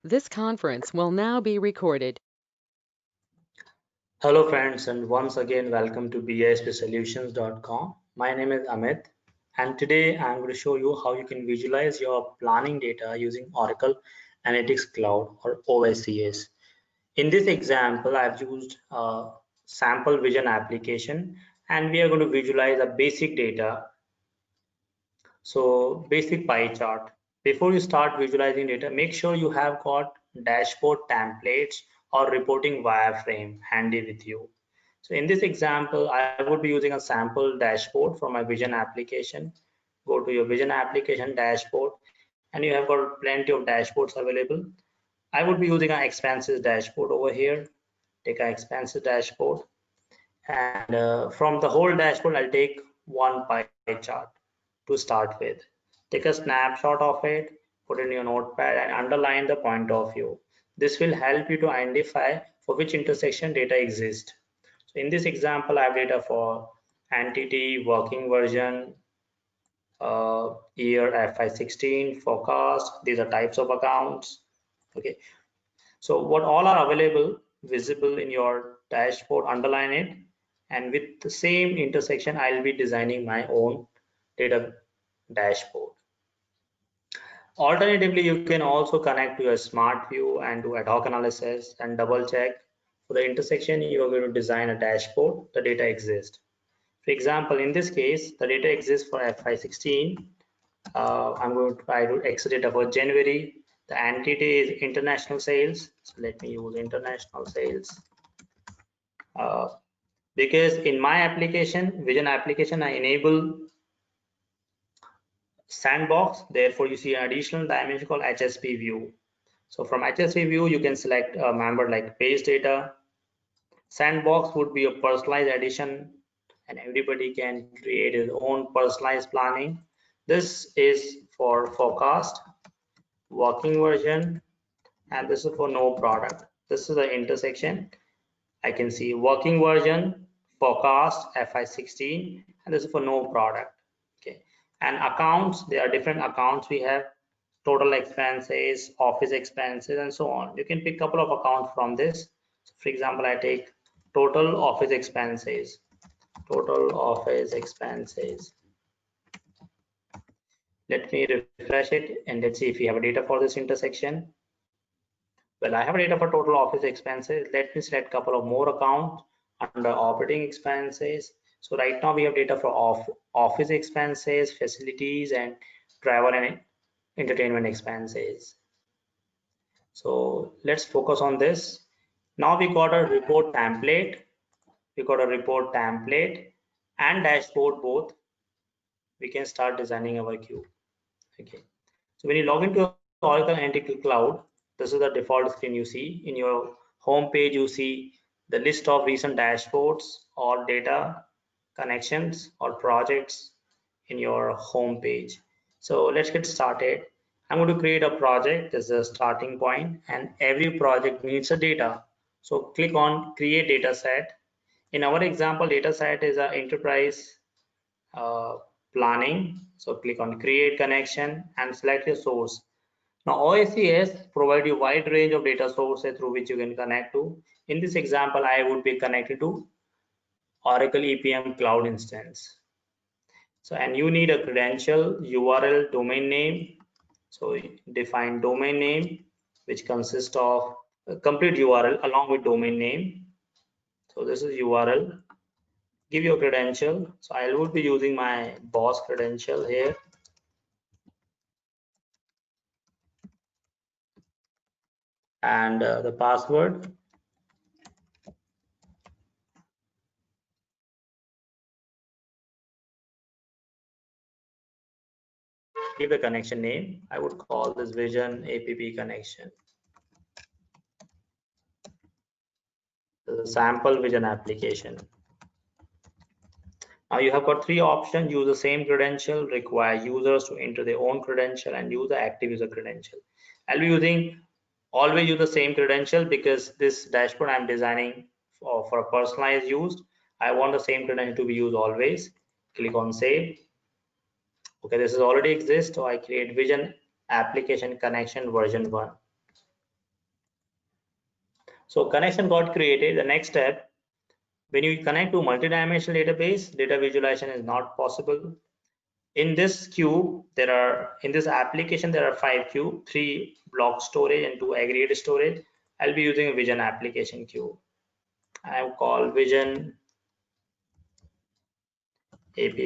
This conference will now be recorded. Hello friends, and once again welcome to bispsolutions.com. My name is Amit, and today I'm going to show you how you can visualize your planning data using Oracle Analytics Cloud or OSCS. In this example, I've used a sample vision application, and we are going to visualize a basic data. So basic pie chart. Before you start visualizing data, make sure you have got dashboard templates or reporting wireframe handy with you. So in this example, I would be using a sample dashboard from my Vision application. Go to your Vision application dashboard, and you have got plenty of dashboards available. I would be using an expenses dashboard over here. Take an expenses dashboard, and from the whole dashboard, I'll take one pie chart to start with. Take a snapshot of it, put in your notepad, and underline the point of view. This will help you to identify for which intersection data exists. So in this example, I have data for entity, working version, year FY16, forecast. These are types of accounts. Okay. So what all are available, visible in your dashboard, underline it. And with the same intersection, I'll be designing my own data dashboard. Alternatively, you can also connect to a smart view and do ad hoc analysis and double check for the intersection you are going to design a dashboard, the data exists. For example, in this case, the data exists for FY16. I'm going to try to exit data for January. The entity is international sales. So let me use international sales. Because in my application, Vision application, I enable sandbox. Therefore, you see an additional dimension called HSP view. So from HSP view, you can select a member like page data. Sandbox would be a personalized edition, and everybody can create his own personalized planning. This is for forecast, working version, and this is for no product. This is the intersection. I can see working version, forecast, FI16, and this is for no product. Okay, and accounts, there are different accounts we have, total expenses, office expenses, and so on. You can pick a couple of accounts from this. So for example, I take total office expenses, total office expenses. Let me refresh it and let's see if we have a data for this intersection. Well, I have data for total office expenses. Let me select a couple of more accounts under operating expenses. So right now we have data for office expenses, facilities, and travel and entertainment expenses. So let's focus on this. Now we got a report template. We got a report template and dashboard both. We can start designing our cube. Okay. So when you log into Oracle Analytics Cloud, this is the default screen you see. In your home page, you see the list of recent dashboards or data connections or projects in your home page. So let's get started. I'm going to create a project. This is a starting point, and every project needs a data. So click on create data set. In our example, data set is an enterprise uh, planning. So click on create connection and select your source. Now OSCS provide you wide range of data sources through which you can connect to. In this example, I would be connected to Oracle EPM Cloud instance. So, and you need a credential, URL, domain name. So define domain name, which consists of a complete URL along with domain name. So this is URL. Give your credential. So I would be using my boss credential here. And the password. Give a connection name. I would call this Vision APP connection. The sample Vision application. Now you have got three options: use the same credential, require users to enter their own credential, and use the active user credential. I'll be using always use the same credential because this dashboard I'm designing for a personalized use. I want the same credential to be used always. Click on save. Okay, this is already exist, so I create Vision application connection version 1. So connection got created. The next step, when you connect to multi-dimensional database, data visualization is not possible. In this cube, in this application, there are 5 cube, 3 block storage and 2 aggregate storage. I'll be using a Vision application cube. I have called Vision app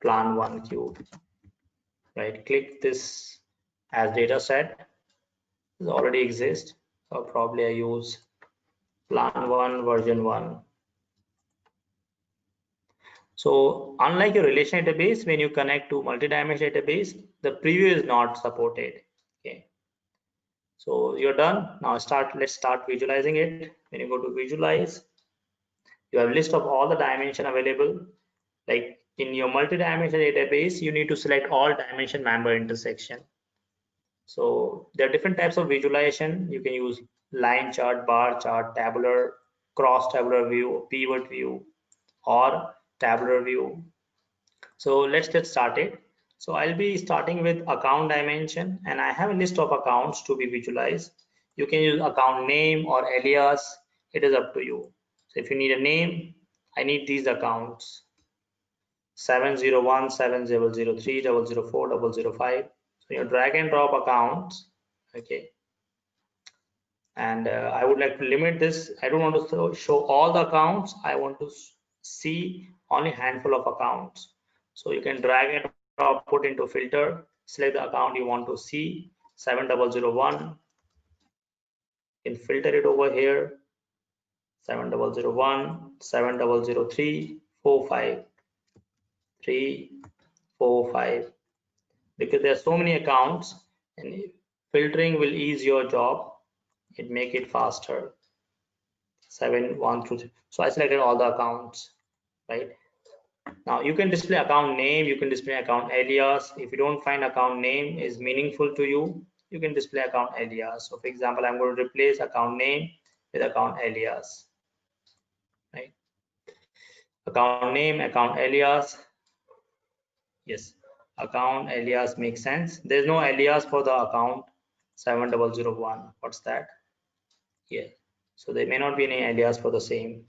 plan 1 cube. Right, click this as data set. This already exists. So probably I use plan 1 version 1. So unlike your relational database, when you connect to multi-dimensional database, the preview is not supported. Okay. So you're done. Now let's start visualizing it. When you go to visualize, you have a list of all the dimension available. Like in your multi-dimensional database, you need to select all dimension member intersection. So there are different types of visualization. You can use line chart, bar chart, tabular, cross tabular view, pivot view, or tabular view. So let's get started. So I'll be starting with account dimension, and I have a list of accounts to be visualized. You can use account name or alias. It is up to you. So if you need a name, I need these accounts: 701, 7003, 004, 005. So you drag and drop accounts. Okay. And I would like to limit this. I don't want to show all the accounts. I want to see only a handful of accounts. So you can drag and drop, put into filter, select the account you want to see, 7001. You can filter it over here, 7001, 7003, 45, 3, 4, 5. Because there are so many accounts, and filtering will ease your job. It make it faster. 7, 1 through 3. So I selected all the accounts, right? Now you can display account name, you can display account alias. If you don't find account name is meaningful to you, you can display account alias. So for example, I'm going to replace account name with account alias, right? Account name, account alias. Yes, account alias makes sense. There's no alias for the account 7001. What's that? Yeah. So there may not be any alias for the same.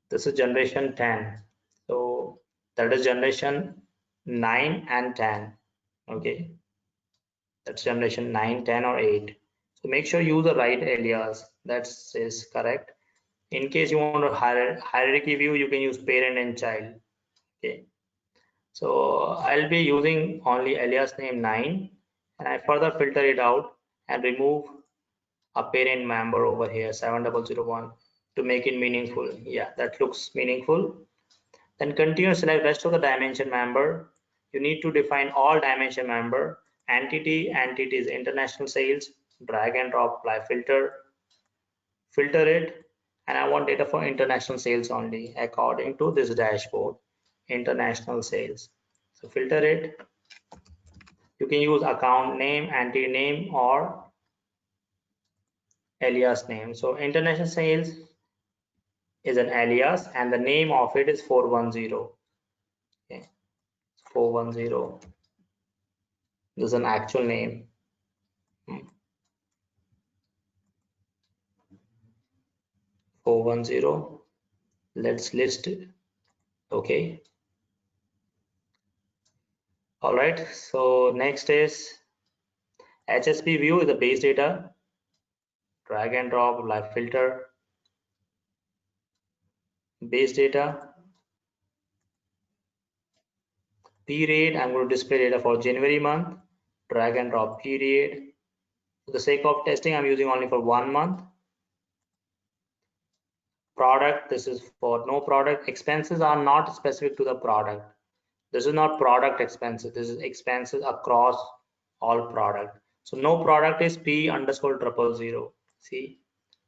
This is generation 10. So that is generation 9 and 10. Okay. That's generation 9, 10, or 8. So make sure you use the right alias. That is correct. In case you want a hierarchy view, you can use parent and child. Okay. So I'll be using only alias name 9, and I further filter it out and remove a parent member over here, 7001, to make it meaningful. Yeah, that looks meaningful. Then continue, select rest of the dimension member. You need to define all dimension member. Entity is international sales. Drag and drop, apply filter it, and I want data for international sales only according to this dashboard, international sales. So filter it. You can use account name, entity name, or alias name. So international sales is an alias, and the name of it is 410. Okay, 410. This is an actual name. 410. Let's list it. Okay. All right. So next is HSP view is the base data. Drag and drop, apply filter. Base data. Period. I'm going to display data for January month. Drag and drop period. For the sake of testing, I'm using only for 1 month. Product. This is for no product. Expenses are not specific to the product. This is not product expenses. This is expenses across all product. So no product is P underscore 000. See,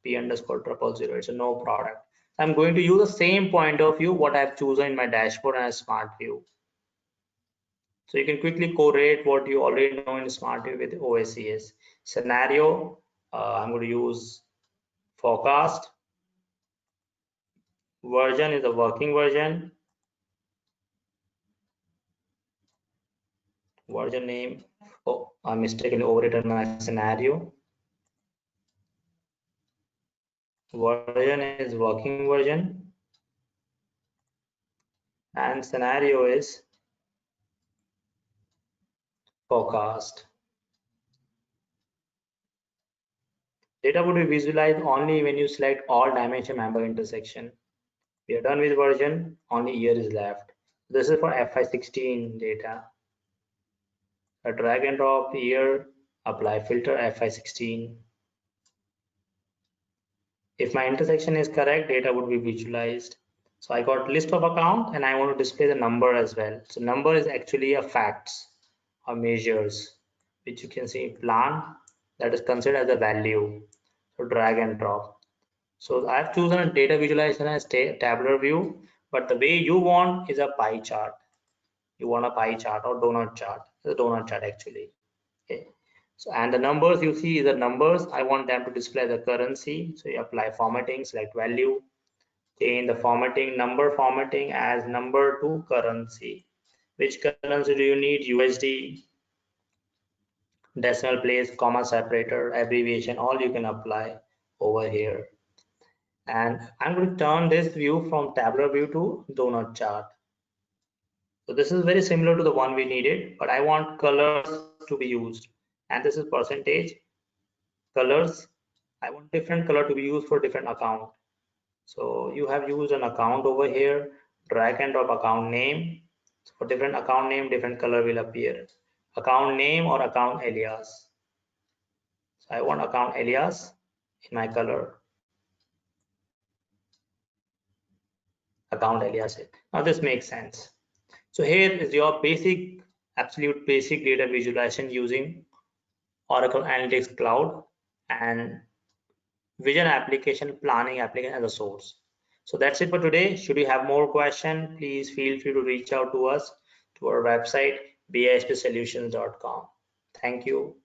P underscore 000. It's a no product. I'm going to use the same point of view what I've chosen in my dashboard and a smart view. So you can quickly correlate what you already know in smart view with OSCS. Scenario, I'm going to use forecast. Version is the working version. Version name. Oh, I mistakenly overwritten my scenario. version is working version, and scenario is forecast. Data would be visualized only when you select all dimension member intersection. We are done with version, only year is left. This is for FY16 data. A drag and drop year, apply filter FY16. If my intersection is correct, data would be visualized. So I got list of account and I want to display the number as well. So number is actually a facts or measures, which you can see plan, that is considered as a value. So drag and drop. So I've chosen a data visualization as tabular view, but the way you want is a pie chart. You want a pie chart or donut chart. It's a donut chart actually. Okay. So, and the numbers you see is the numbers. I want them to display the currency. So you apply formatting, select value, change the formatting, number formatting as number to currency. Which currency do you need? USD, decimal place, comma separator, abbreviation, all you can apply over here. And I'm going to turn this view from tabular view to donut chart. So this is very similar to the one we needed, but I want colors to be used. And this is percentage colors. I want different color to be used for different account. So you have used an account over here, drag and drop account name. So for different account name, different color will appear. Account name or account alias. So I want account alias in my color. Account alias. Now this makes sense. So here is your basic, absolute basic data visualization using Oracle Analytics Cloud and Vision application, planning application as a source. So that's it for today. Should you have more questions, please feel free to reach out to us to our website bispsolutions.com. Thank you.